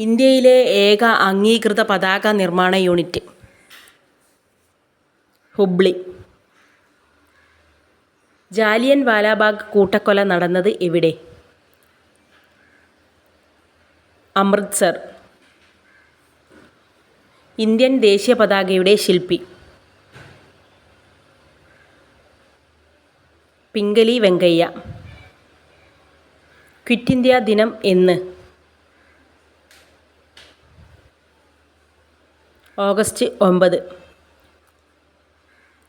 ഇന്ത്യയിലെ ഏക അംഗീകൃത പതാക നിർമ്മാണ യൂണിറ്റ്. ഹുബ്ലി. ജാലിയൻ വാലാബാഗ് കൂട്ടക്കൊല നടന്നത് എവിടെ? അമൃത്സർ. ഇന്ത്യൻ ദേശീയ പതാകയുടെ ശില്പി. പിംഗലി വെങ്കയ്യ. ക്വിറ്റ് ഇന്ത്യ ദിനം എന്ന്? ഓഗസ്റ്റ് 9.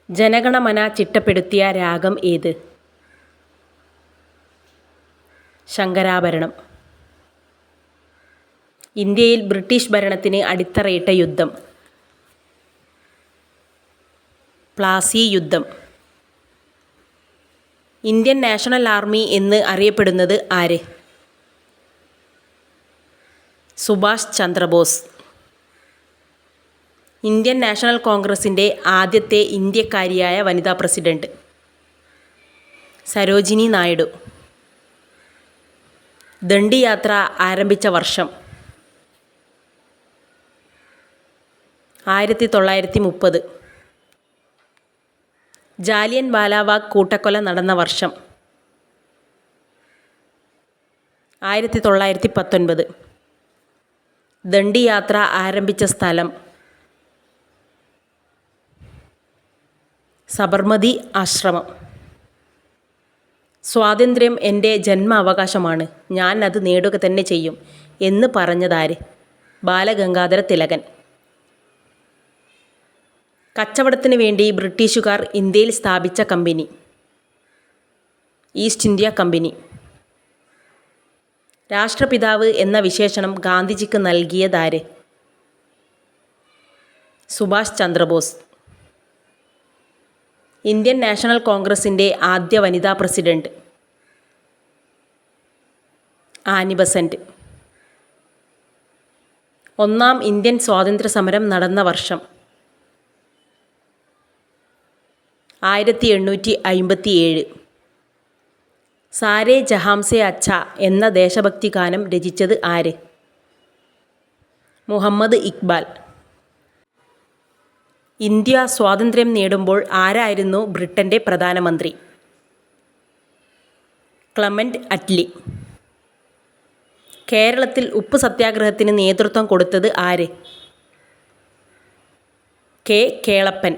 ജനഗണമന ചിട്ടപ്പെടുത്തിയ രാഗം ഏത്? ശങ്കരാഭരണം. ഇന്ത്യയിൽ ബ്രിട്ടീഷ് ഭരണത്തിന് അടിത്തറയിട്ട യുദ്ധം? പ്ലാസി യുദ്ധം. ഇന്ത്യൻ നാഷണൽ ആർമി എന്ന് അറിയപ്പെടുന്നത് ആര്? സുഭാഷ് ചന്ദ്രബോസ്. ഇന്ത്യൻ നാഷണൽ കോൺഗ്രസിൻ്റെ ആദ്യത്തെ ഇന്ത്യക്കാരിയായ വനിതാ പ്രസിഡന്റ്? സരോജിനി നായിഡു. ദണ്ഡി യാത്ര ആരംഭിച്ച വർഷം? 1930. ജാലിയൻ വാലാബാഗ് കൂട്ടക്കൊല നടന്ന വർഷം? 1919. ദണ്ഡി യാത്ര ആരംഭിച്ച സ്ഥലം? സബർമതി ആശ്രമം. സ്വാതന്ത്ര്യം എൻ്റെ ജന്മാവകാശമാണ്, ഞാൻ അത് നേടുക തന്നെ ചെയ്യും എന്ന് പറഞ്ഞതാര്? ബാലഗംഗാധര തിലകൻ. കച്ചവടത്തിന് വേണ്ടി ബ്രിട്ടീഷുകാർ ഇന്ത്യയിൽ സ്ഥാപിച്ച കമ്പനി? East India company. രാഷ്ട്രപിതാവ് എന്ന വിശേഷണം ഗാന്ധിജിക്ക് നൽകിയതാര്? സുഭാഷ് ചന്ദ്രബോസ്. ഇന്ത്യൻ നാഷണൽ കോൺഗ്രസിൻ്റെ ആദ്യ വനിതാ പ്രസിഡന്റ്? Annie Besant. ഒന്നാം ഇന്ത്യൻ സ്വാതന്ത്ര്യ സമരം നടന്ന വർഷം? 1857. സാരേ ജഹാംസെ അച്ഛ എന്ന ദേശഭക്തി ഗാനം രചിച്ചത് ആര്? മുഹമ്മദ് ഇക്ബാൽ. ഇന്ത്യ സ്വാതന്ത്ര്യം നേടുമ്പോൾ ആരായിരുന്നു ബ്രിട്ടൻ്റെ പ്രധാനമന്ത്രി? ക്ലെമന്റ് അറ്റ്ലി. കേരളത്തിൽ ഉപ്പ് സത്യാഗ്രഹത്തിന് നേതൃത്വം കൊടുത്തത് ആര്? കെ കേളപ്പൻ.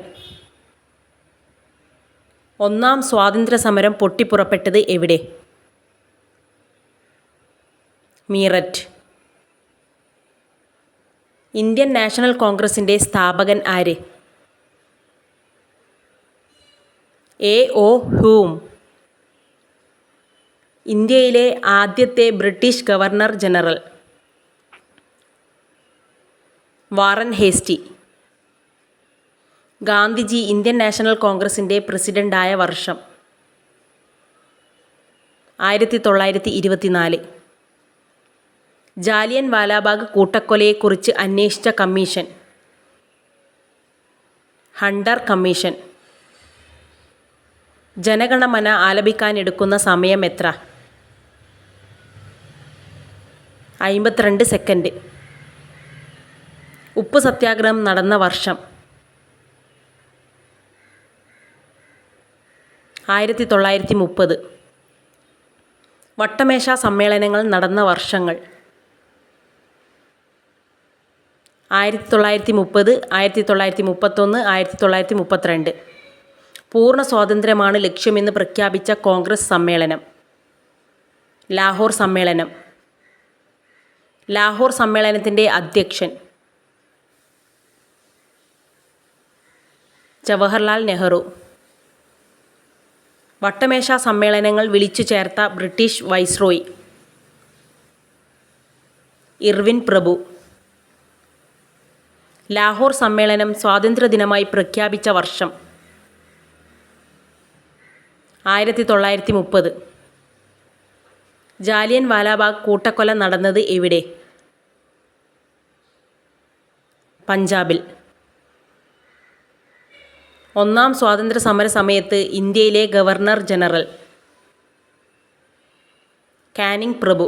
ഒന്നാം സ്വാതന്ത്ര്യ സമരം പൊട്ടിപ്പുറപ്പെട്ടത് എവിടെ? മീററ്റ്. ഇന്ത്യൻ നാഷണൽ കോൺഗ്രസിൻ്റെ സ്ഥാപകൻ ആര്? എ.ഒ. ഹ്യൂം. ഇന്ത്യയിലെ ആദ്യത്തെ ബ്രിട്ടീഷ് ഗവർണർ ജനറൽ? വാറൻ ഹേസ്റ്റി. ഗാന്ധിജി ഇന്ത്യൻ നാഷണൽ കോൺഗ്രസിൻ്റെ പ്രസിഡന്റായ വർഷം? 1924. ജാലിയൻ വാലാബാഗ് കൂട്ടക്കൊലയെക്കുറിച്ച് അന്വേഷിച്ച കമ്മീഷൻ? Hunter commission. ജനഗണമന ആലപിക്കാനെടുക്കുന്ന സമയം എത്ര? 52 സെക്കൻഡ്. ഉപ്പ് സത്യാഗ്രഹം നടന്ന വർഷം? 1930. വട്ടമേശ സമ്മേളനങ്ങൾ നടന്ന വർഷങ്ങൾ? 1930, 1931, 1932. പൂർണ്ണ സ്വാതന്ത്ര്യമാണ് ലക്ഷ്യമെന്ന് പ്രഖ്യാപിച്ച കോൺഗ്രസ് സമ്മേളനം? ലാഹോർ സമ്മേളനം. ലാഹോർ സമ്മേളനത്തിൻ്റെ അധ്യക്ഷൻ? ജവഹർലാൽ നെഹ്റു. വട്ടമേശ സമ്മേളനങ്ങൾ വിളിച്ചു ചേർത്ത ബ്രിട്ടീഷ് വൈസ്രോയി? ഇർവിൻ പ്രഭു. ലാഹോർ സമ്മേളനം സ്വാതന്ത്ര്യദിനമായി പ്രഖ്യാപിച്ച വർഷം? 1930. ജാലിയൻ വാലാബാഗ് കൂട്ടക്കൊല നടന്നത് എവിടെ? പഞ്ചാബിൽ. ഒന്നാം സ്വാതന്ത്ര്യ സമര സമയത്ത് ഇന്ത്യയിലെ ഗവർണർ ജനറൽ? കാനിങ് പ്രഭു.